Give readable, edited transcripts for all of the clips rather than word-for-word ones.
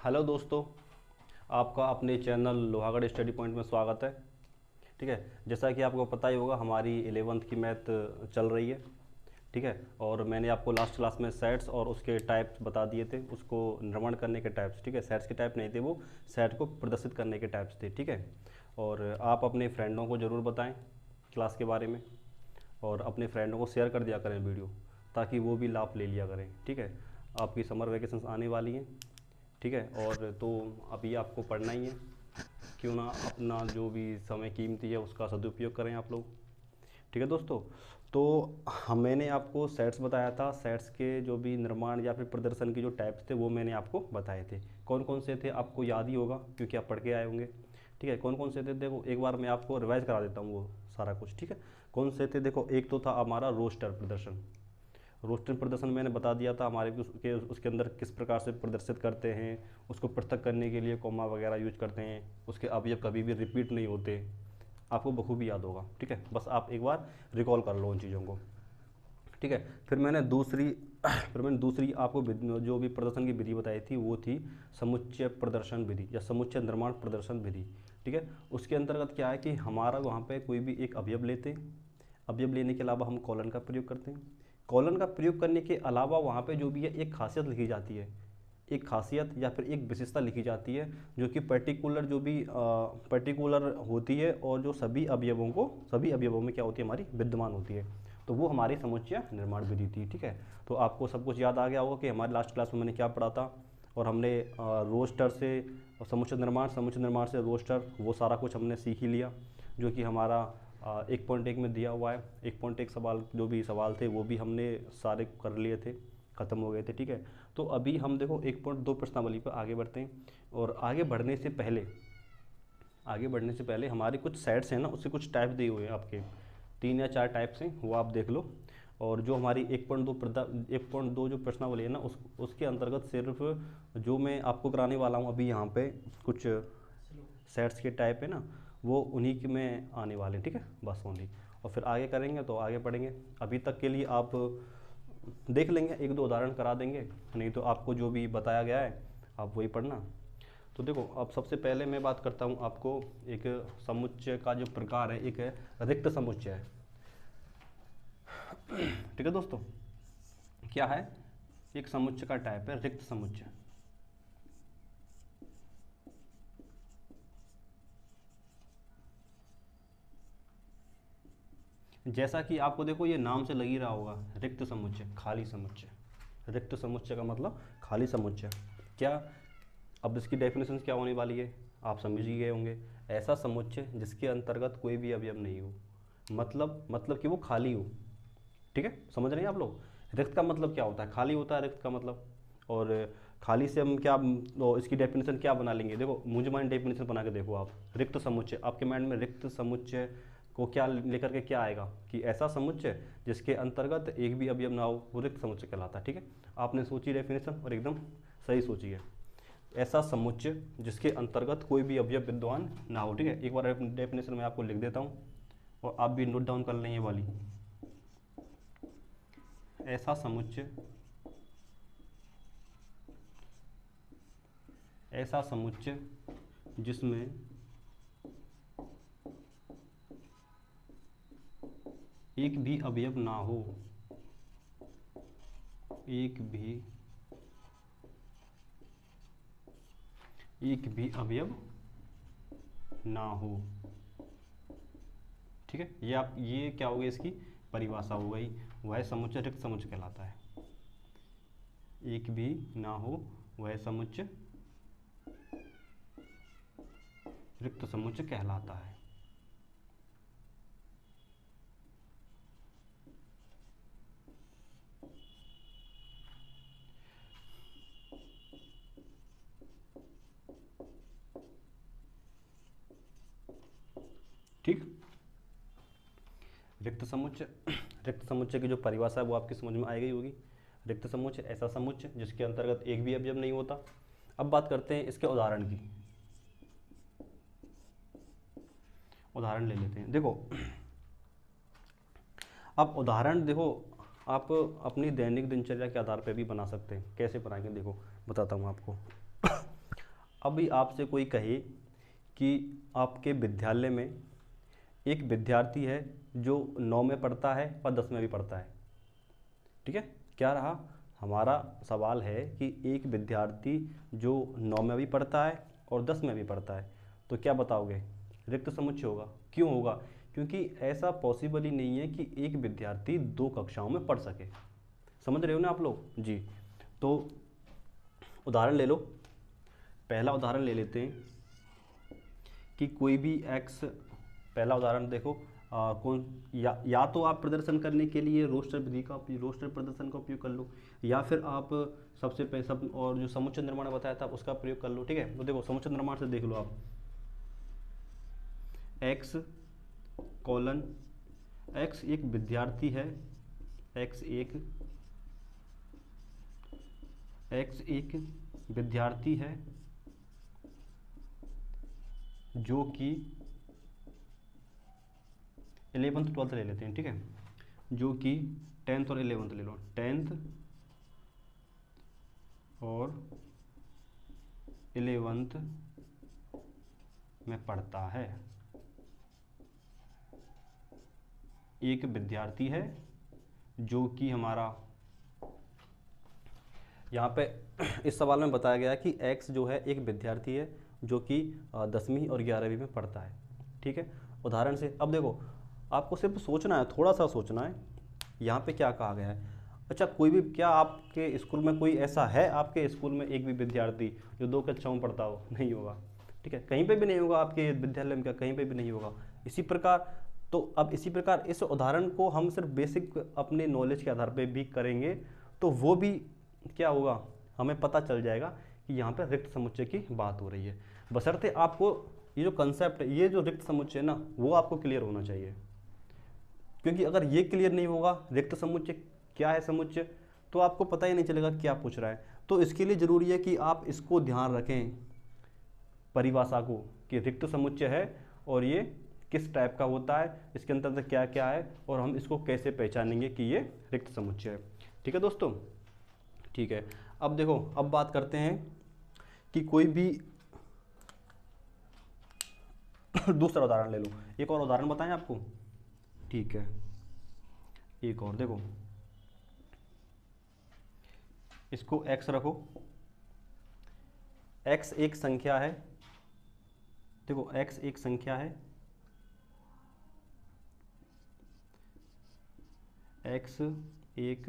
Hello दोस्तों, आपका अपने चैनल लोहागढ़ स्टडी पॉइंट में स्वागत है। ठीक है, जैसा कि आपको पता ही होगा हमारी 11th की मैथ चल रही है। ठीक है, और मैंने आपको लास्ट क्लास में सेट्स और उसके टाइप्स बता दिए थे, उसको निर्माण करने के टाइप्स। ठीक है, सेट्स के टाइप नहीं थे, वो सेट को प्रदर्शित करने के टाइप्स थे। ठीक है, और आप अपने फ्रेंडों को ज़रूर बताएं क्लास के बारे में, और अपने फ्रेंडों को शेयर कर दिया करें वीडियो, ताकि वो भी लाभ ले लिया करें। ठीक है, आपकी समर वैकेशंस आने वाली हैं। ठीक है, और तो अभी आपको पढ़ना ही है, क्यों ना अपना जो भी समय कीमती है उसका सदुपयोग करें आप लोग। ठीक है दोस्तों, तो मैंने आपको सेट्स बताया था, सेट्स के जो भी निर्माण या फिर प्रदर्शन के जो टाइप्स थे वो मैंने आपको बताए थे। कौन कौन से थे आपको याद ही होगा, क्योंकि आप पढ़ के आए होंगे। ठीक है, कौन कौन से थे देखो, एक बार मैं आपको रिवाइज करा देता हूँ वो सारा कुछ। ठीक है, कौन से थे देखो, एक तो था हमारा रोस्टर प्रदर्शन। रोस्टर प्रदर्शन मैंने बता दिया था हमारे उसके अंदर किस प्रकार से प्रदर्शित करते हैं, उसको पृथक करने के लिए कॉमा वगैरह यूज करते हैं, उसके अवयव कभी भी रिपीट नहीं होते, आपको बखूबी याद होगा। ठीक है, बस आप एक बार रिकॉल कर लो उन चीज़ों को। ठीक है, फिर मैंने दूसरी आपको जो भी प्रदर्शन की विधि बताई थी वो थी समुच्चय प्रदर्शन विधि या समुच्चय निर्माण प्रदर्शन विधि। ठीक है, उसके अंतर्गत क्या है कि हमारा वहाँ पे कोई भी एक अवयव लेते हैं, अवयव लेने के अलावा हम कॉलन का प्रयोग करते हैं। कॉलन का प्रयोग करने के अलावा वहाँ पे जो भी है एक खासियत लिखी जाती है, एक खासियत या फिर एक विशेषता लिखी जाती है, जो कि पर्टिकुलर जो भी पर्टिकुलर होती है, और जो सभी अवयवों में क्या होती है, हमारी विद्यमान होती है। तो वो हमारी समुच्चय निर्माण विधि थी। ठीक है, तो आपको सब कुछ याद आ गया होगा कि हमारे लास्ट क्लास में मैंने क्या पढ़ा था, और हमने रोस्टर से समुच्चय निर्माण से रोस्टर, वो सारा कुछ हमने सीख ही लिया, जो कि हमारा 1.1 में दिया हुआ है। 1.1 सवाल, जो भी सवाल थे वो भी हमने सारे कर लिए थे, ख़त्म हो गए थे। ठीक है, तो अभी हम देखो 1.2 प्रश्नावली पर आगे बढ़ते हैं, और आगे बढ़ने से पहले हमारे कुछ सेट्स हैं ना, उससे कुछ टाइप दिए हुए हैं आपके, 3 या 4 टाइप्स हैं, वो आप देख लो। और जो हमारी 1.2 जो प्रश्नावली है ना, उसके अंतर्गत सिर्फ जो मैं आपको कराने वाला हूँ अभी यहाँ पे कुछ सेट्स के टाइप है ना, वो उन्हीं के में आने वाले हैं। ठीक है, बस ओनली, और फिर आगे करेंगे तो आगे पढ़ेंगे। अभी तक के लिए आप देख लेंगे, एक दो उदाहरण करा देंगे, नहीं तो आपको जो भी बताया गया है आप वही पढ़ना। तो देखो, अब सबसे पहले मैं बात करता हूँ आपको एक समुच्चय का जो प्रकार है, एक है रिक्त समुच्चय है। ठीक है दोस्तों, क्या है, एक समुच्चय का टाइप है रिक्त समुच्चय। जैसा कि आपको देखो ये नाम से लग ही रहा होगा, रिक्त समुच्चय, खाली समुच्चय। रिक्त समुच्चय का मतलब खाली समुच्चय। क्या, अब इसकी डेफिनेशन क्या होने वाली है आप समझ ही गए होंगे। ऐसा समुच्चय जिसके अंतर्गत कोई भी अवयव नहीं हो, मतलब कि वो खाली हो। ठीक है, समझ रहे हैं आप लोग। रिक्त का मतलब क्या होता है, खाली होता है रिक्त का मतलब। और खाली से हम क्या, तो इसकी डेफिनेशन क्या बना लेंगे, देखो मुझे माइंड डेफिनेशन बना के देखो आप। रिक्त समुच्चय, आपके माइंड में रिक्त समुच्चय को क्या लेकर के क्या आएगा, कि ऐसा समुच्चय जिसके अंतर्गत एक भी अवयव ना हो, वो रिक्त समुच्चय कहलाता है। ठीक है, आपने सोची डेफिनेशन, और एकदम सही सोची है। ऐसा समुच्चय जिसके अंतर्गत कोई भी अवयव विद्यमान ना हो। ठीक है, एक बार डेफिनेशन में आपको लिख देता हूँ, और आप भी नोट डाउन कर लें ये वाली। ऐसा समुच्चय, ऐसा समुच्चय जिसमें एक भी अवयव ना हो, एक भी अवयव ना हो। ठीक है, ये क्या हो गई, इसकी परिभाषा हो गई। वह समुच्चय रिक्त समुच्चय कहलाता है। एक भी ना हो वह समुच्चय रिक्त समुच्चय कहलाता है। ठीक, रिक्त समुच्चय, रिक्त समुच्चय की जो परिभाषा है वो आपकी समझ में आई गई होगी। रिक्त समुच्चय ऐसा समुच्चय जिसके अंतर्गत एक भी अवयव नहीं होता। अब बात करते हैं इसके उदाहरण की, उदाहरण ले लेते हैं। देखो, अब उदाहरण देखो, आप अपनी दैनिक दिनचर्या के आधार पर भी बना सकते हैं। कैसे बनाएंगे देखो, बताता हूँ आपको। अभी आपसे कोई कहे कि आपके विद्यालय में एक विद्यार्थी है जो 9 में पढ़ता है और 10 में भी पढ़ता है, ठीक है। क्या रहा, हमारा सवाल है कि एक विद्यार्थी जो 9 में भी पढ़ता है और 10 में भी पढ़ता है, तो क्या बताओगे, रिक्त समुच्चय होगा। क्यों होगा, क्योंकि ऐसा पॉसिबल ही नहीं है कि एक विद्यार्थी 2 कक्षाओं में पढ़ सके। समझ रहे हो ना आप लोग जी। तो उदाहरण ले लो, पहला उदाहरण ले लेते हैं कि कोई भी x, पहला उदाहरण देखो कौन या तो आप प्रदर्शन करने के लिए रोस्टर विधि का रोस्टर प्रदर्शन का उपयोग कर लो, या फिर आप सबसे पहले सब और जो समुच्चय निर्माण बताया था उसका प्रयोग कर लो, ठीक है। तो देखो समुच्चय निर्माण से देख लो आप, x कॉलन x एक विद्यार्थी है, x एक विद्यार्थी है जो कि 11th 12th ले लेते हैं, ठीक है, जो कि 10th और 11th ले लो, 10th और 11th में पढ़ता है। एक विद्यार्थी है जो कि हमारा यहाँ पे इस सवाल में बताया गया कि x जो है एक विद्यार्थी है जो कि 10वीं और 11वीं में पढ़ता है, ठीक है। उदाहरण से अब देखो, आपको सिर्फ सोचना है, थोड़ा सा सोचना है, यहाँ पे क्या कहा गया है। अच्छा, कोई भी, क्या आपके स्कूल में कोई ऐसा है, आपके स्कूल में एक भी विद्यार्थी जो 2 कक्षाओं में पढ़ता हो, नहीं होगा, ठीक है, कहीं पे भी नहीं होगा, आपके विद्यालय में क्या कहीं पे भी नहीं होगा। इसी प्रकार, तो अब इसी प्रकार इस उदाहरण को हम सिर्फ बेसिक अपने नॉलेज के आधार पर भी करेंगे तो वो भी क्या होगा, हमें पता चल जाएगा कि यहाँ पर रिक्त समुच्चय की बात हो रही है। बशर्ते आपको ये जो कंसेप्ट है, ये जो रिक्त समुच्चय है ना, वो आपको क्लियर होना चाहिए, क्योंकि अगर ये क्लियर नहीं होगा रिक्त समुच्चय क्या है समुच्चय, तो आपको पता ही नहीं चलेगा क्या पूछ रहा है। तो इसके लिए ज़रूरी है कि आप इसको ध्यान रखें, परिभाषा को, कि रिक्त समुच्चय है और ये किस टाइप का होता है, इसके अंतर्गत क्या क्या है, और हम इसको कैसे पहचानेंगे कि ये रिक्त समुच्चय है, ठीक है दोस्तों। ठीक है, अब देखो, अब बात करते हैं कि कोई भी दूसरा उदाहरण ले लो, एक और उदाहरण बताएं आपको, ठीक है। एक और देखो, इसको x रखो, x एक संख्या है, देखो x एक संख्या है, x एक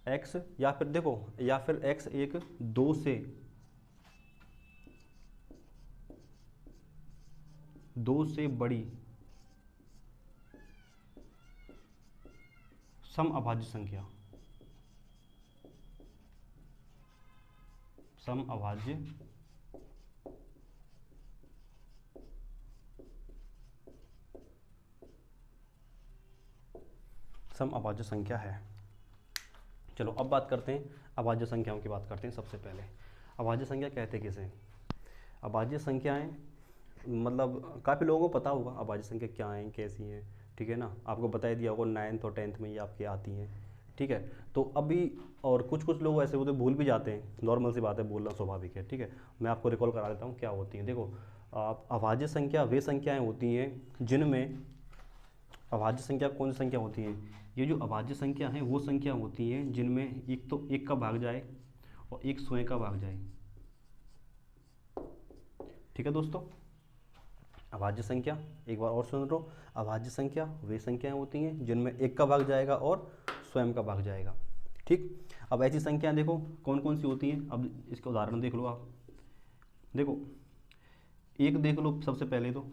x, या फिर देखो, या फिर x एक 2 से बड़ी सम अभाज्य संख्या, सम अभाज्य संख्या है। चलो अब बात करते हैं अभाज्य संख्याओं की, बात करते हैं। सबसे पहले अभाज्य संख्या कहते किसे, अभाज्य संख्याएं मतलब काफ़ी लोगों को पता होगा अभाज्य संख्या क्या हैं, कैसी हैं, ठीक है ना, आपको बता ही दिया होगा 9th और 10th में ये आपके आती हैं, ठीक है। तो अभी और कुछ लोग ऐसे होते भूल भी जाते हैं, नॉर्मल सी बात है, बोलना स्वाभाविक है, ठीक है। मैं आपको रिकॉल करा देता हूँ क्या होती हैं। देखो, अभाज्य संख्या वे संख्याएँ होती हैं जिनमें, अभाज्य संख्या कौन सी संख्या होती हैं, ये जो अभाज्य संख्या हैं वो संख्या होती हैं जिनमें एक तो 1 का भाग जाए और एक स्वयं का भाग जाए, ठीक है दोस्तों। अभाज्य संख्या, एक बार और सुन लो, अभाज्य संख्या वे संख्याएं होती हैं जिनमें 1 का भाग जाएगा और स्वयं का भाग जाएगा, ठीक। अब ऐसी संख्याएं देखो कौन कौन सी होती हैं, अब इसका उदाहरण देख लो आप। देखो, एक देख लो, सबसे पहले तो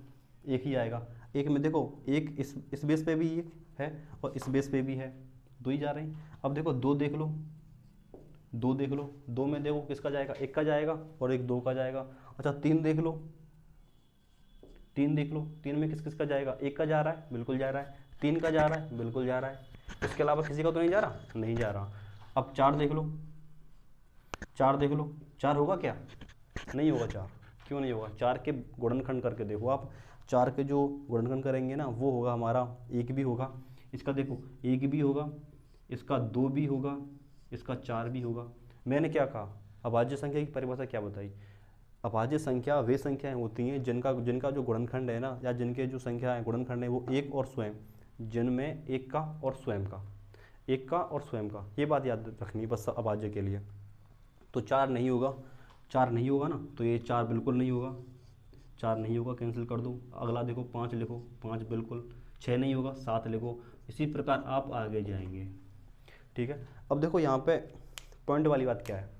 एक ही आएगा, एक में देखो एक इस बेस पे भी एक है और इस बेस पे भी है, 2 ही जा रहे हैं। अब देखो 2 देख लो, 2 देख लो, 2 में देखो किसका जाएगा, 1 का जाएगा और एक 2 का जाएगा। अच्छा 3 देख लो, 3 देख लो, 3 में किस किस का जाएगा, 1 का जा रहा है, बिल्कुल जा रहा है, 3 का जा रहा है, बिल्कुल जा रहा है, इसके अलावा किसी का तो नहीं जा रहा, नहीं जा रहा। अब 4 देख लो, 4 देख लो, 4 होगा क्या, नहीं होगा 4, क्यों नहीं होगा, 4 के गुणनखंड करके देखो आप, 4 के जो गुणनखंड करेंगे ना वो होगा हमारा 1 भी होगा, इसका देखो 1 भी होगा, इसका 2 भी होगा, इसका 4 भी होगा। मैंने क्या कहा, अभाज्य संख्या की परिभाषा क्या बताई? अभाज्य संख्या वे संख्याएं होती हैं जिनका जिनका जो गुणनखंड है ना, या जिनके जो संख्या है गुणनखंड है वो एक और स्वयं, जिनमें एक का और स्वयं का, एक का और स्वयं का, ये बात याद रखनी है बस अभाज्य के लिए। तो 4 नहीं होगा, 4 नहीं होगा ना, तो ये 4 बिल्कुल नहीं होगा, 4 नहीं होगा, कैंसिल कर दो। अगला देखो 5 लिखो, 5 बिल्कुल। 6 नहीं होगा, 7 लिखो। इसी प्रकार आप आगे जाएंगे, ठीक है। अब देखो यहाँ पे पॉइंट वाली बात क्या है,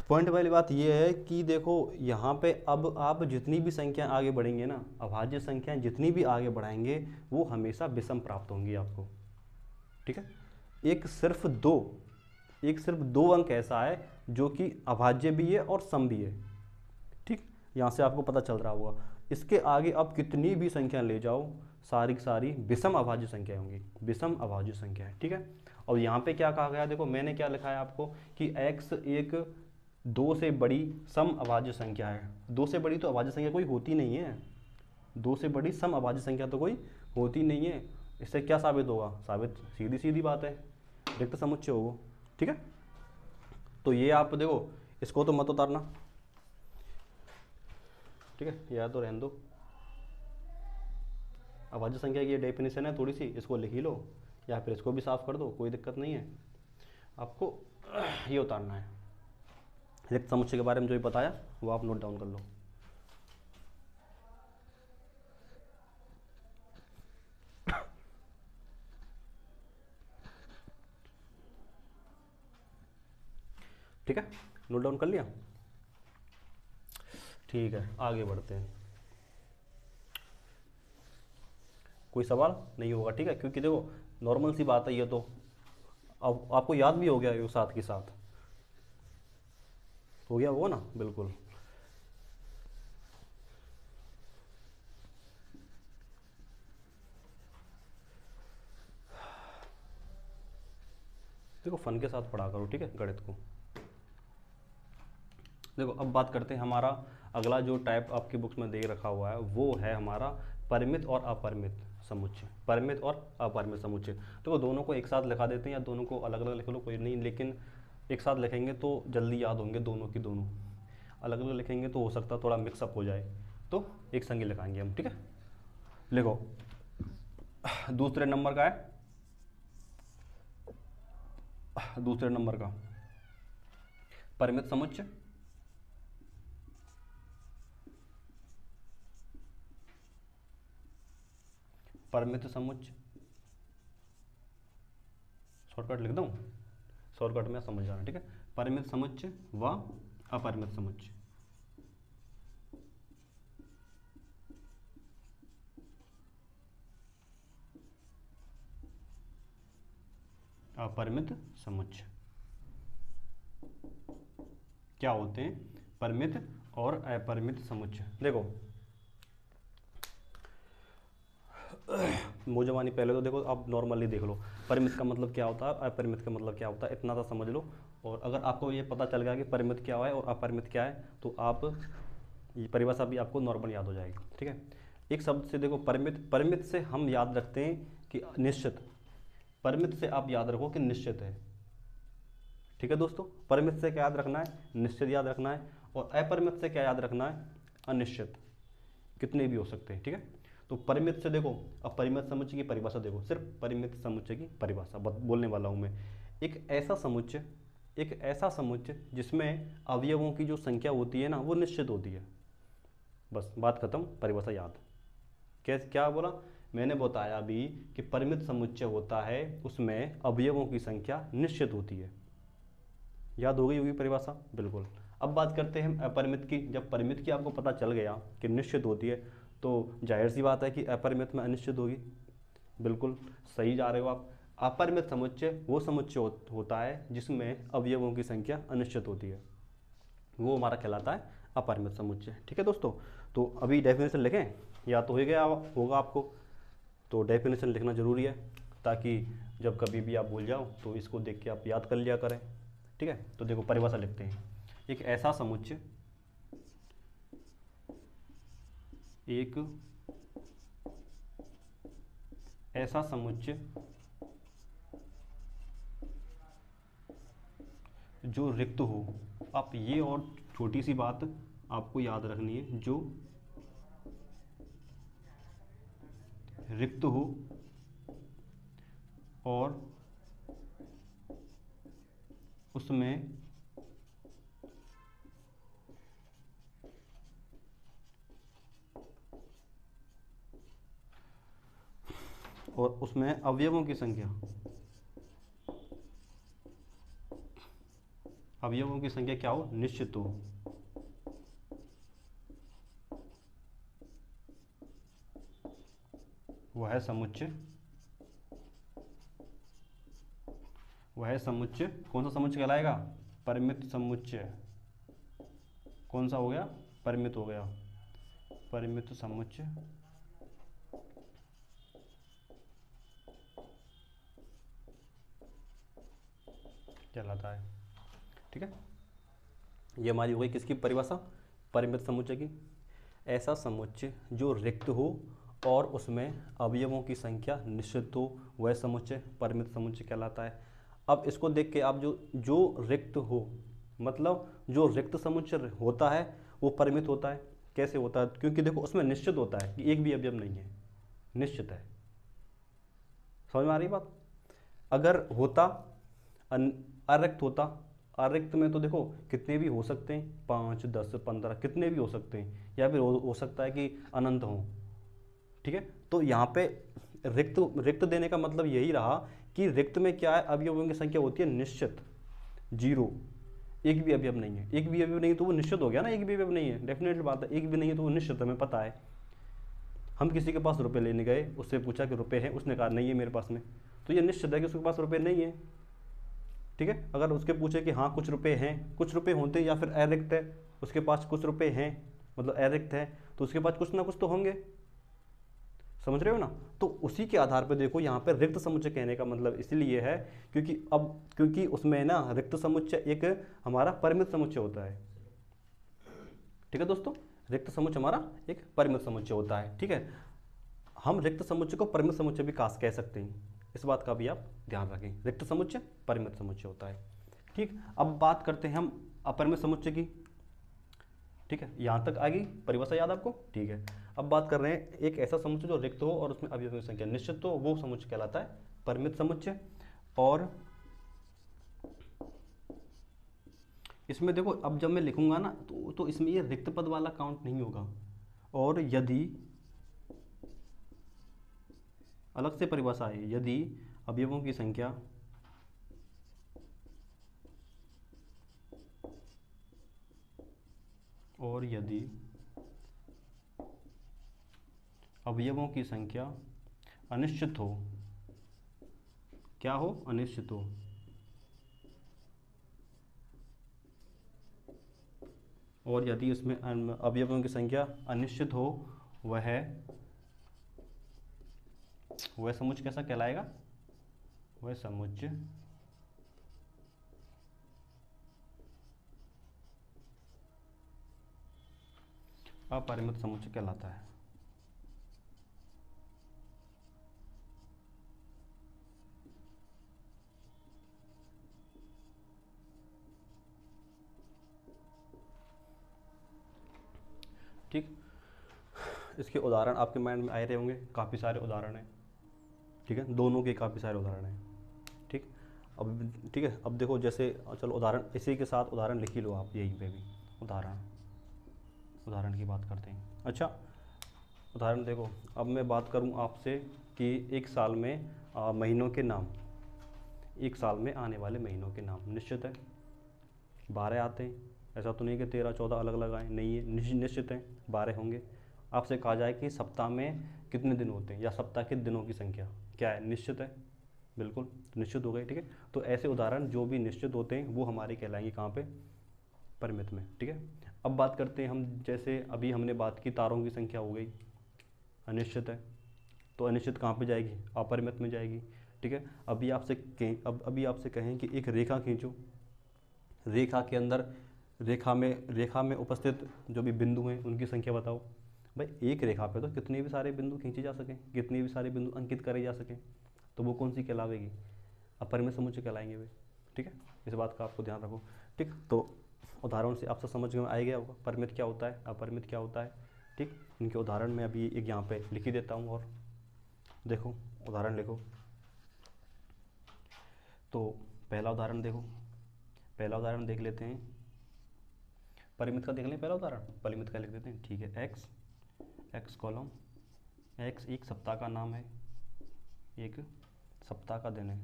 पॉइंट वाली बात ये है कि देखो यहाँ पे अब आप जितनी भी संख्या आगे बढ़ेंगे ना, अभाज्य संख्याएं जितनी भी आगे बढ़ाएंगे वो हमेशा विषम प्राप्त होंगी आपको, ठीक है। एक सिर्फ दो अंक ऐसा है जो कि अभाज्य भी है और सम भी है, ठीक। यहाँ से आपको पता चल रहा होगा। इसके आगे आप कितनी भी संख्या ले जाओ, सारी की सारी विषम अभाज्य संख्या होंगी, विषम अभाज्य संख्या है, ठीक है। और यहाँ पे क्या कहा गया, देखो मैंने क्या लिखा है आपको कि x एक 2 से बड़ी सम अभाज्य संख्या है। 2 से बड़ी तो अभाज्य संख्या कोई होती नहीं है, 2 से बड़ी सम अभाज्य संख्या तो कोई होती नहीं है। इससे क्या साबित होगा, साबित सीधी सीधी बात है, रिक्त समुच्चय होगा, ठीक है। तो ये आप देखो, इसको तो मत उतारना, ठीक है, या तो रहने दो। अभाज्य संख्या की ये डेफिनेशन है थोड़ी सी, इसको लिख ही लो या फिर इसको भी साफ कर दो, कोई दिक्कत नहीं है। आपको ये उतारना है, रिक्त समुच्चय के बारे में जो भी बताया वो आप नोट डाउन कर लो। ठीक है, नोट डाउन कर लिया, ठीक है, आगे बढ़ते हैं। कोई सवाल नहीं होगा, ठीक है, क्योंकि देखो नॉर्मल सी बात है ये तो, अब आपको याद भी हो गया ये साथ के साथ, हो गया वो ना, बिल्कुल। देखो फन के साथ पढ़ा करो, ठीक है, गणित को। देखो अब बात करते हैं, हमारा अगला जो टाइप आपकी बुक्स में दे रखा हुआ है वो है हमारा परिमित और अपरिमित समुच्चय, परिमित और अपरिमित समुच्चय। तो दोनों को एक साथ लिखा देते हैं, या दोनों को अलग अलग लिख लो, कोई नहीं, लेकिन एक साथ लिखेंगे तो जल्दी याद होंगे दोनों की दोनों, अलग अलग लिखेंगे तो हो सकता है थोड़ा मिक्सअप हो जाए, तो एक संग ही लिखाएंगे हम, ठीक है। लिखो, दूसरे नंबर का है, दूसरे नंबर का परिमित समुच्चय, परिमित समुच्चय, शॉर्टकट लिख दूं, शॉर्टकट में समझ जाना, ठीक है। परिमित समुच्चय व अपरिमित समुच्चय, अपरिमित समुच्चय क्या होते हैं, परिमित और अपरिमित समुच्चय। देखो मौजवानी पहले तो देखो, आप नॉर्मली देख लो परिमित का मतलब क्या होता है, अपरिमित का मतलब क्या होता है, इतना सा समझ लो। और अगर आपको ये पता चल गया कि परिमित क्या है और अपरिमित क्या है, तो आप ये परिभाषा भी आपको नॉर्मल याद हो जाएगी, ठीक है। एक शब्द से देखो परिमित, परिमित से हम याद रखते हैं कि निश्चित, परिमित से आप याद रखो कि निश्चित है, ठीक है दोस्तों। परिमित से क्या याद रखना है, निश्चित याद रखना है। और अपरिमित से क्या याद रखना है, अनिश्चित, कितने भी हो सकते हैं, ठीक है। तो परिमित से देखो, अब परिमित समुच्चय की परिभाषा देखो, सिर्फ परिमित समुच्चय की परिभाषा बोलने वाला हूं मैं। एक ऐसा समुच्चय, एक ऐसा समुच्चय जिसमें अवयवों की जो संख्या होती है ना वो निश्चित होती है, बस बात खत्म, परिभाषा याद। कैसे, क्या बोला मैंने, बताया अभी कि परिमित समुच्चय होता है उसमें अवयवों की संख्या निश्चित होती है, याद हो गई होगी परिभाषा, बिल्कुल। अब बात करते हैं अपरिमित की। जब परिमित की आपको पता चल गया कि निश्चित होती है, तो जाहिर सी बात है कि अपरिमित में अनिश्चित होगी, बिल्कुल सही जा रहे हो आप। अपरिमित समुच्चय वो समुच्चय होता है जिसमें अवयवों की संख्या अनिश्चित होती है, वो हमारा कहलाता है अपरिमित समुच्चय, ठीक है दोस्तों। तो अभी डेफिनेशन लिखें, या तो हो गया होगा आपको, तो डेफिनेशन लिखना ज़रूरी है ताकि जब कभी भी आप भूल जाओ तो इसको देख के आप याद कर लिया करें, ठीक है। तो देखो परिभाषा लिखते हैं, एक ऐसा समुच्चय, एक ऐसा समुच्चय जो रिक्त हो। आप ये और छोटी सी बात आपको याद रखनी है, जो रिक्त हो और उसमें अवयवों की संख्या, अवयवों की संख्या क्या हो, निश्चित हो। वह समुच्चय, वह समुच्चय कौन सा समुच्चय कहलाएगा, परिमित समुच्चय। कौन सा हो गया, परिमित हो गया, परिमित समुच्चय कहलाता है। ठीक है, ये हमारी हो गई किसकी परिभाषा, परिमित समुच्चय की। ऐसा समुच्चय जो रिक्त हो और उसमें अवयवों की संख्या निश्चित हो, वह समुच्चय परिमित समुच्चय कहलाता है। अब इसको देख के आप जो जो रिक्त हो, मतलब जो रिक्त समुच्चय होता है वो परिमित होता है। कैसे होता है, क्योंकि देखो उसमें निश्चित होता है कि एक भी अवयव नहीं है, निश्चित है। समझ में आ रही बात। अगर होता अरिक्त होता, अरिक्त में तो देखो कितने भी हो सकते हैं, 5 10 15 कितने भी हो सकते हैं, या फिर हो सकता है कि अनंत हो। ठीक है, तो यहाँ पे रिक्त रिक्त देने का मतलब यही रहा कि रिक्त में क्या है, अवयवों की संख्या होती है निश्चित, 0। एक भी अवयव नहीं है, एक भी अवयव नहीं है तो वो निश्चित हो गया ना, एक भी अवयव नहीं है, डेफिनेटली बात है, एक भी नहीं है तो वो निश्चित हमें पता है। हम किसी के पास रुपए लेने गए, उससे पूछा कि रुपए हैं, उसने कहा नहीं है मेरे पास में, तो ये निश्चित है कि उसके पास रुपए नहीं है। ठीक है, अगर उसके पूछे कि हाँ कुछ रुपए हैं, कुछ रुपए होते या फिर अरिक्त है, उसके पास कुछ रुपए हैं मतलब अरिक्त है, तो उसके पास कुछ ना कुछ तो होंगे। समझ रहे हो ना। तो उसी के आधार पर देखो यहाँ पे रिक्त समुच्चय कहने का मतलब इसलिए है क्योंकि उसमें ना रिक्त समुच्चय एक हमारा परिमित समुच्चय होता है। ठीक है दोस्तों, रिक्त समुच्चय हमारा एक परिमित समुच्चय होता है। ठीक है, हम रिक्त समुच्चय को परिमित समुच्चय भी कह सकते हैं, इस बात का भी आप ध्यान रखें। रिक्त समुच्चय परिमित समुच्चय होता है। ठीक, अब बात करते हैं हम अपरिमित समुच्चय की। ठीक है, यहाँ तक आ गई परिभाषा याद आपको। ठीक है, अब बात कर रहे हैं एक ऐसा समुच्चय जो रिक्त हो और उसमें अवयवों की संख्या निश्चित हो, वो समुच्चय कहलाता है परिमित समुच्चय। और इसमें देखो अब जब मैं लिखूंगा ना तो इसमें ये रिक्त पद वाला काउंट नहीं होगा। और यदि, अलग से परिभाषा है, यदि अवयवों की संख्या और यदि अवयवों की संख्या अनिश्चित हो, क्या हो, अनिश्चित हो, और यदि उसमें अवयवों की संख्या अनिश्चित हो, वह समुच्चय कैसा कहलाएगा, वह समुच्चय अपरिमित समुच्चय कहलाता है। ठीक, इसके उदाहरण आपके माइंड में आए रहे होंगे, काफ़ी सारे उदाहरण हैं। ठीक है, दोनों के काफ़ी सारे उदाहरण हैं। ठीक, अब ठीक है, अब देखो जैसे चलो उदाहरण इसी के साथ उदाहरण लिख ही लो आप यहीं पे भी। उदाहरण की बात करते हैं। अच्छा, उदाहरण देखो, अब मैं बात करूं आपसे कि एक साल में महीनों के नाम, एक साल में आने वाले महीनों के नाम निश्चित है, 12 आते हैं। ऐसा तो नहीं कि 13 14 अलग अलग आए, नहीं है, निश्चित है 12 होंगे। आपसे कहा जाए कि सप्ताह में कितने दिन होते हैं या सप्ताह के दिनों की संख्या क्या है, निश्चित है, बिल्कुल निश्चित हो गई। ठीक है, तो ऐसे उदाहरण जो भी निश्चित होते हैं वो हमारे कहलाएंगे कहाँ पे, परिमित में। ठीक है, अब बात करते हैं हम, जैसे अभी हमने बात की तारों की संख्या हो गई, अनिश्चित है, तो अनिश्चित कहाँ पे जाएगी, अपरिमित में जाएगी। ठीक है, अभी आपसे कहें कि एक रेखा खींचो, रेखा के अंदर रेखा में उपस्थित जो भी बिंदु हैं उनकी संख्या बताओ। भाई एक रेखा पे तो कितने भी सारे बिंदु खींचे जा सकें, कितने भी सारे बिंदु अंकित करे जा सकें, तो वो कौन सी कहलावेगी, अपरिमित समुच्चय कहलाएंगे वे। ठीक है, इस बात का आपको ध्यान रखो। ठीक। तो उदाहरण से आपसे समझ में आ गया होगा परिमित क्या होता है, अपरिमित क्या होता है। ठीक, इनके उदाहरण में अभी एक यहाँ पे लिख ही देता हूँ और देखो उदाहरण लिखो। तो पहला उदाहरण देखो, पहला उदाहरण देख लेते हैं। परिमित का देख लें पहला उदाहरण, परिमित का लिख देते हैं। ठीक है, एक्स कॉलम, एक्स एक सप्ताह का नाम है, एक सप्ताह का दिन है।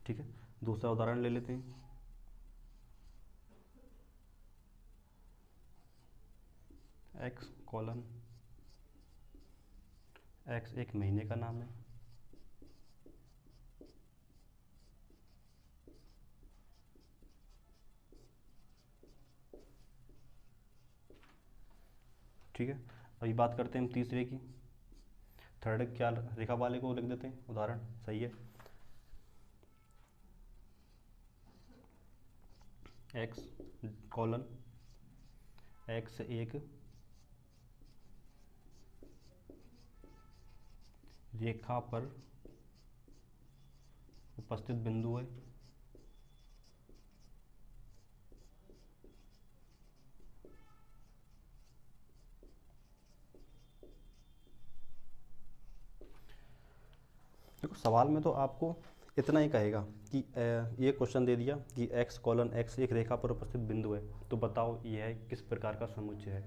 ठीक है, दूसरा उदाहरण ले लेते हैं। एक्स कॉलन, एक्स एक महीने का नाम है। ठीक है, अभी बात करते हैं हम तीसरे की। थर्ड क्या रेखा वाले को लिख देते हैं उदाहरण, सही है। एक्स कॉलन, एक्स एक रेखा पर उपस्थित बिंदु है। देखो सवाल में तो आपको इतना ही कहेगा कि ये क्वेश्चन दे दिया कि एक्स कॉलन एक्स एक रेखा पर उपस्थित बिंदु है, तो बताओ यह किस प्रकार का समुच्चय है।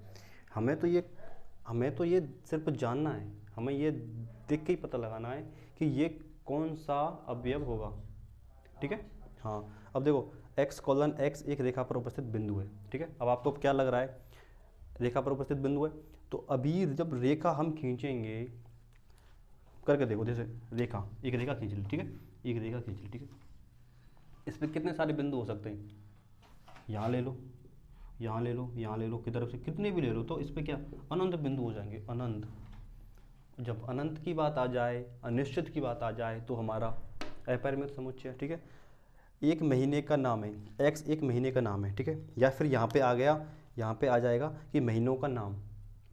हमें तो ये सिर्फ जानना है, हमें ये देख के ही पता लगाना है कि ये कौन सा अवयव होगा। ठीक है, हाँ अब देखो एक्स कॉलन एक्स एक रेखा पर उपस्थित बिंदु है। ठीक है, अब आपको क्या लग रहा है, रेखा पर उपस्थित बिंदु है, तो अभी जब रेखा हम खींचेंगे, करके देखो, जैसे रेखा एक रेखा खींच ली। ठीक है, एक रेखा खींच ली। ठीक है, इस पर कितने सारे बिंदु हो सकते हैं, यहाँ ले लो, यहाँ ले लो, यहाँ ले लो, की तरफ से कितने भी ले लो, तो इस पर क्या अनंत बिंदु हो जाएंगे, अनंत। जब अनंत की बात आ जाए, अनिश्चित की बात आ जाए, तो हमारा अपरिमित समुच्चय। ठीक है, एक महीने का नाम है, एक्स एक महीने का नाम है। ठीक है, या फिर यहाँ पे आ गया, यहाँ पे आ जाएगा कि महीनों का नाम,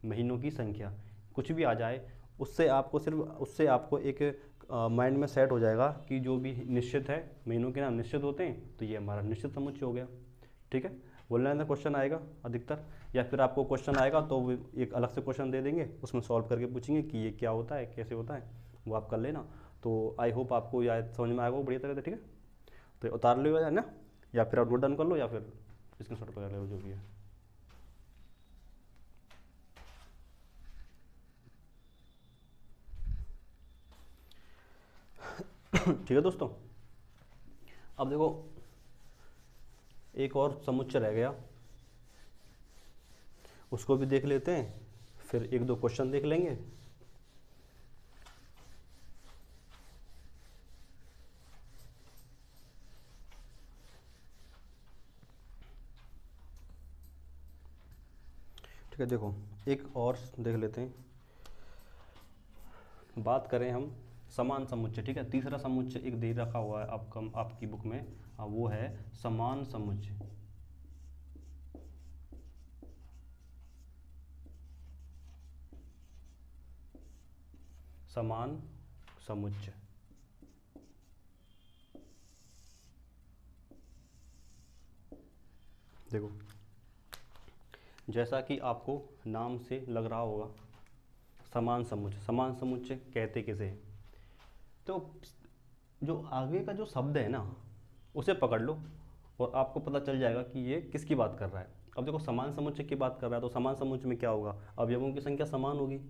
महीनों की संख्या, कुछ भी आ जाए, उससे आपको एक माइंड में सेट हो जाएगा कि जो भी निश्चित है, महीनों के नाम निश्चित होते हैं, तो ये हमारा निश्चित समुच्चय हो गया। ठीक है, बोलना है क्वेश्चन आएगा अधिकतर, या फिर आपको क्वेश्चन आएगा तो वो एक अलग से क्वेश्चन दे देंगे, उसमें सॉल्व करके पूछेंगे कि ये क्या होता है, कैसे होता है, वो आप कर लेना। तो आई होप आपको याद समझ में आएगा वो बढ़िया तरह से। ठीक है, तो उतार लो है ना, या फिर आप नोट डाउन कर लो, या फिर स्क्रीनशॉट कर लो, जो भी है। ठीक है दोस्तों, अब देखो एक और समुच्चय रह गया, उसको भी देख लेते हैं, फिर एक दो क्वेश्चन देख लेंगे। ठीक है, देखो एक और देख लेते हैं, बात करें हम समान समुच्चय। ठीक है, तीसरा समुच्चय एक दे रखा हुआ है आपकी बुक में, वो है समान समुच्चय। समान समुच्चय, देखो जैसा कि आपको नाम से लग रहा होगा, समान समुच्चय, समान समुच्चय कहते किसे, तो जो आगे का जो शब्द है ना, उसे पकड़ लो और आपको पता चल जाएगा कि ये किसकी बात कर रहा है। अब देखो समान समुच्चय की बात कर रहा है, तो समान समुच्चय में क्या होगा, अवयवों की संख्या समान होगी,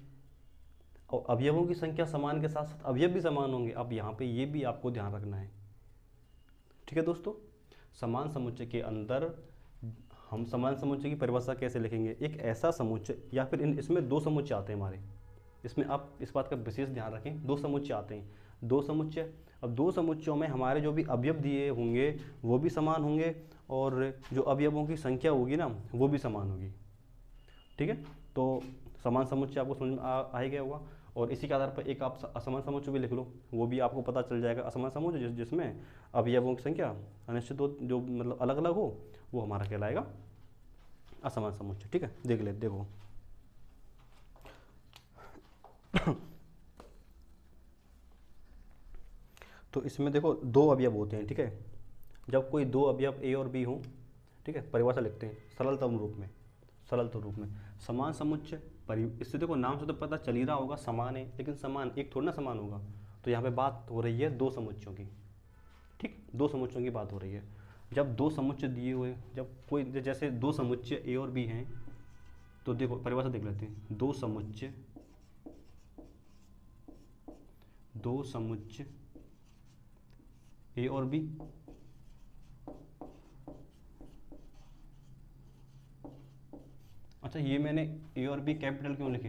और अवयवों की संख्या समान के साथ साथ अवयव भी समान होंगे। अब यहाँ पे ये भी आपको ध्यान रखना है। ठीक है दोस्तों, समान समुच्चय के अंदर हम समान समुच्चय की परिभाषा कैसे लिखेंगे, एक ऐसा समुच्चय, या फिर इसमें दो समुच्चय आते हैं हमारे, इसमें आप इस बात का विशेष ध्यान रखें, दो समुच्चय आते हैं, दो समुच्चय। अब दो समुच्चयों में हमारे जो भी अवयव दिए होंगे वो भी समान होंगे, और जो अवयवों की संख्या होगी ना, वो भी समान होगी। ठीक है, तो समान समुच्चय आपको समझ में आ ही गया होगा, और इसी के आधार पर एक आप असमान समुच्चय भी लिख लो, वो भी आपको पता चल जाएगा। असमान समुच्चय जिसमें अवयवों की संख्या अनिश्चित हो, जो मतलब अलग अलग हो, वो हमारा कहलाएगा असमान समुच्चय। ठीक है, देखो तो इसमें देखो दो अवयव होते हैं, ठीक है। जब कोई दो अवयव ए और बी हों, ठीक है, परिभाषा लिखते हैं सरलतम रूप में, सरलतम रूप में समान समुच्चय। इससे देखो नाम से तो पता चल ही रहा होगा समान है, लेकिन समान एक थोड़ा ना समान होगा। तो यहाँ पे बात हो रही है दो समुच्चयों की, ठीक, दो समुच्चयों की बात हो रही है। जब दो समुच्चय दिए हुए, जब कोई जैसे दो समुच्चय ए और बी हैं, तो देखो परिभाषा देख लेते हैं। दो समुच्चय, दो समुच्चय ए और बी, अच्छा ये मैंने ए और बी कैपिटल क्यों लिखे?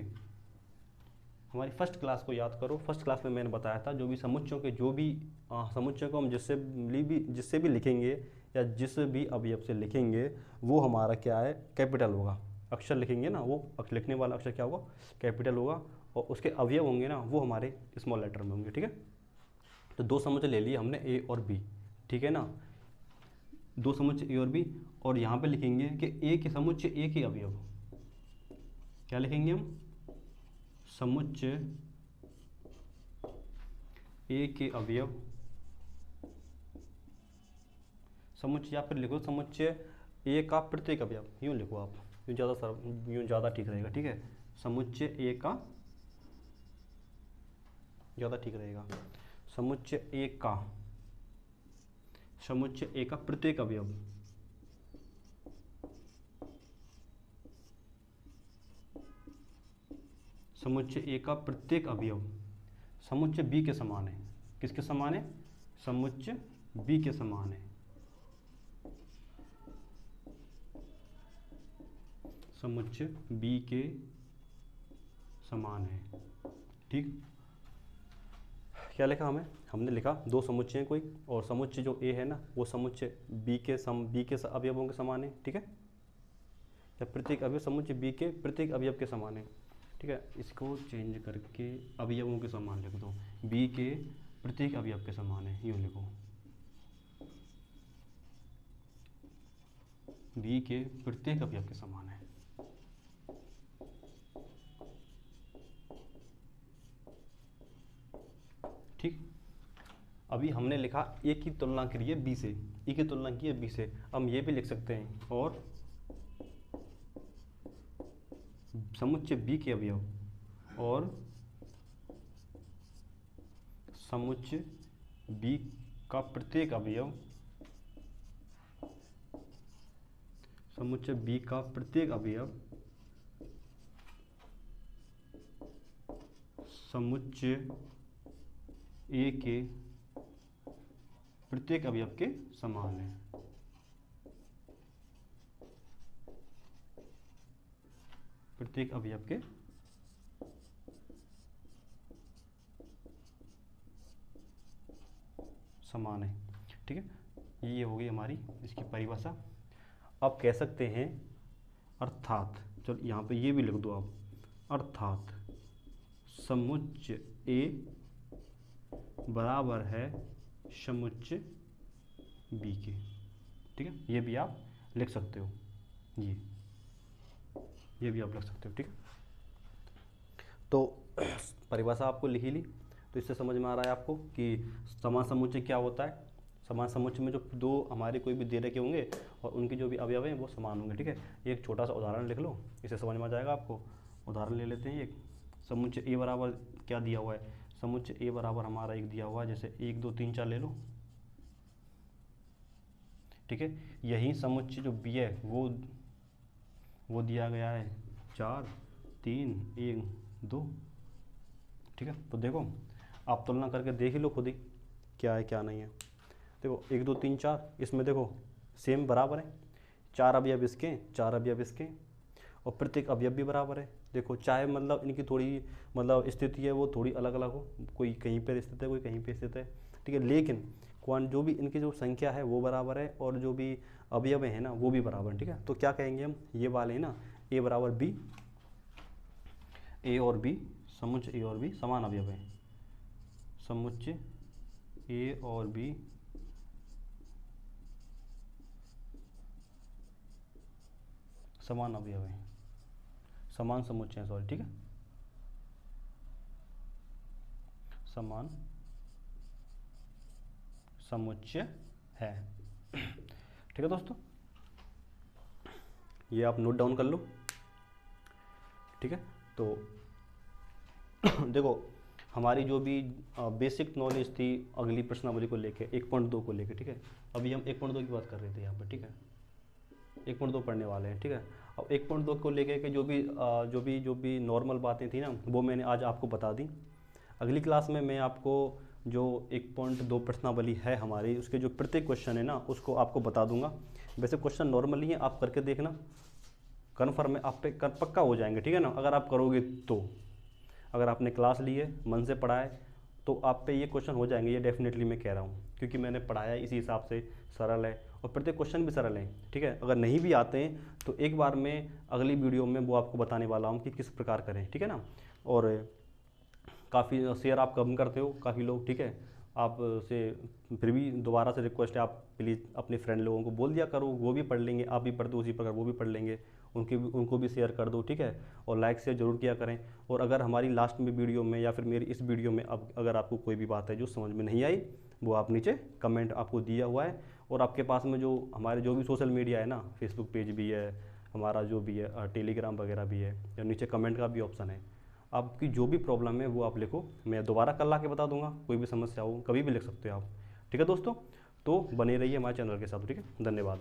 हमारी फर्स्ट क्लास को याद करो, फर्स्ट क्लास में मैंने बताया था जो भी समुच्चयों के जो भी समुच्चय को हम जिससे भी लिखेंगे या जिस भी अवयव से लिखेंगे वो हमारा क्या है, कैपिटल होगा। अक्षर लिखेंगे ना, वो लिखने वाला अक्षर क्या होगा, कैपिटल होगा, और उसके अवयव होंगे ना वो हमारे स्मॉल लेटर में होंगे, ठीक है। तो दो समुच्चय ले लिए हमने ए और बी, ठीक है ना, दो समुच्चय ए और बी, और यहाँ पे लिखेंगे कि ए के समुच्चय ए के अवयव, क्या लिखेंगे हम, समुच्चय ए के अवयव, समुच्चय या फिर लिखो समुच्चय ए का प्रत्येक अवयव, यूँ लिखो आप, यूँ ज़्यादा ठीक रहेगा, ठीक है। समुच्चय ए का ज़्यादा ठीक रहेगा, समुच्चय ए का, समुच्चय ए का प्रत्येक अवयव, समुच्चय ए का प्रत्येक अवयव समुच्चय बी के समान है। किसके समान है? समुच्चय बी के समान है, समुच्चय बी के समान है, ठीक। क्या लिखा हमने लिखा दो समुच्चय हैं कोई, और समुच्चय जो ए है ना वो समुच्चय बी के अवयवों के समान है, ठीक है, या प्रत्येक अवयव समुच्चय बी के प्रत्येक अवयव के समान है, ठीक है। इसको चेंज करके अवयवों के समान लिख दो, बी के प्रत्येक अवयव के समान है, यूँ लिखो, बी के प्रत्येक अवयव के समान है, ठीक। अभी हमने लिखा ए की तुलना करिए बी से, ई की तुलना की है बी से, हम ये भी लिख सकते हैं, और समुच्चय बी के अवयव और समुच्चय बी का प्रत्येक अवयव, समुच्चय बी का प्रत्येक अवयव समुच्चय ए के प्रत्येक अवयव के समान है, प्रत्येक अवयव के समान है, ठीक है। ये हो गई हमारी इसकी परिभाषा। अब कह सकते हैं अर्थात, चलो यहाँ पे ये भी लिख दो आप, अर्थात समुच्चय ए बराबर है समुच्चय बी के, ठीक है। ये भी आप लिख सकते हो, ये भी आप लिख सकते हो, ठीक है। तो परिभाषा आपको लिखी ली, तो इससे समझ में आ रहा है आपको कि समान समुच्चय क्या होता है। समान समुच्चय में जो दो हमारे कोई भी दे रखे होंगे और उनके जो भी अवयव हैं वो समान होंगे, ठीक है। एक छोटा सा उदाहरण लिख लो, इससे समझ में आ जाएगा आपको। उदाहरण ले लेते हैं एक, समुच्चय ए बराबर क्या दिया हुआ है, समुच्चय ए बराबर हमारा एक दिया हुआ है, जैसे 1 2 3 4 ले लो, ठीक है। यही समुच्चय जो बी है वो दिया गया है 4 3 1 2, ठीक है। तो देखो आप तुलना करके देख ही लो खुद ही क्या है क्या नहीं है। देखो 1 2 3 4, इसमें देखो सेम बराबर है, 4 अवयव इसके 4 अवयव इसके, और प्रत्येक अवयव भी बराबर है। देखो चाहे मतलब इनकी थोड़ी मतलब स्थिति है वो थोड़ी अलग अलग हो, कोई कहीं पर स्थित है कोई कहीं पर स्थित है, ठीक है, लेकिन जो भी इनकी जो संख्या है वो बराबर है और जो भी अवयव है ना वो भी बराबर है, ठीक है। तो क्या कहेंगे हम, ये वाले हैं ना, ए बराबर बी, ए और बी, समुच्चय ए और बी समान अवयव है, समुच्चय ए और बी समान अवयव है, समान समुच्चय है, सॉरी, ठीक है। समान समुच्चय है। ठीक है दोस्तों, ये आप नोट डाउन कर लो। ठीक है, तो देखो हमारी जो भी बेसिक नॉलेज थी अगली प्रश्नावली को लेके 1.2 को लेके। ठीक है, अभी हम 1.2 की बात कर रहे थे यहाँ पर। ठीक है, 1.2 पढ़ने वाले हैं। ठीक है, अब 1.2 को लेके के जो भी नॉर्मल बातें थी ना, वो मैंने आज आपको बता दी। अगली क्लास में मैं आपको जो 1.2 प्रश्नावली है हमारी, उसके जो प्रत्येक क्वेश्चन है ना, उसको आपको बता दूंगा। वैसे क्वेश्चन नॉर्मल ही है, आप करके देखना, कन्फर्म है आप पे पक्का हो जाएंगे। ठीक है ना, अगर आप करोगे तो, अगर आपने क्लास ली है, मन से पढ़ा है, तो आप पे ये क्वेश्चन हो जाएंगे, ये डेफिनेटली मैं कह रहा हूँ, क्योंकि मैंने पढ़ाया है इसी हिसाब से। सरल है और प्रत्येक क्वेश्चन भी सरल है। ठीक है, अगर नहीं भी आते हैं तो एक बार मैं अगली वीडियो में वो आपको बताने वाला हूँ कि किस प्रकार करें। ठीक है ना, और काफ़ी शेयर आप कम करते हो काफ़ी लोग। ठीक है, आप से फिर भी दोबारा से रिक्वेस्ट है, आप प्लीज़ अपने फ्रेंड लोगों को बोल दिया करो, वो भी पढ़ लेंगे, आप भी पढ़ दो उसी प्रकार वो भी पढ़ लेंगे, उनको भी शेयर कर दो। ठीक है, और लाइक शेयर जरूर किया करें। और अगर हमारी लास्ट में वीडियो में या फिर मेरी इस वीडियो में अब अगर आपको कोई भी बात है जो समझ में नहीं आई, वो आप नीचे कमेंट आपको दिया हुआ है। और आपके पास में जो हमारे जो भी सोशल मीडिया है ना, फेसबुक पेज भी है हमारा, जो भी है टेलीग्राम वगैरह भी है, या नीचे कमेंट का भी ऑप्शन है। आपकी जो भी प्रॉब्लम है वो आप लिखो, मैं दोबारा कल आके बता दूंगा। कोई भी समस्या हो कभी भी लिख सकते हो आप। ठीक है दोस्तों, तो बने रहिए हमारे चैनल के साथ। ठीक है, धन्यवाद।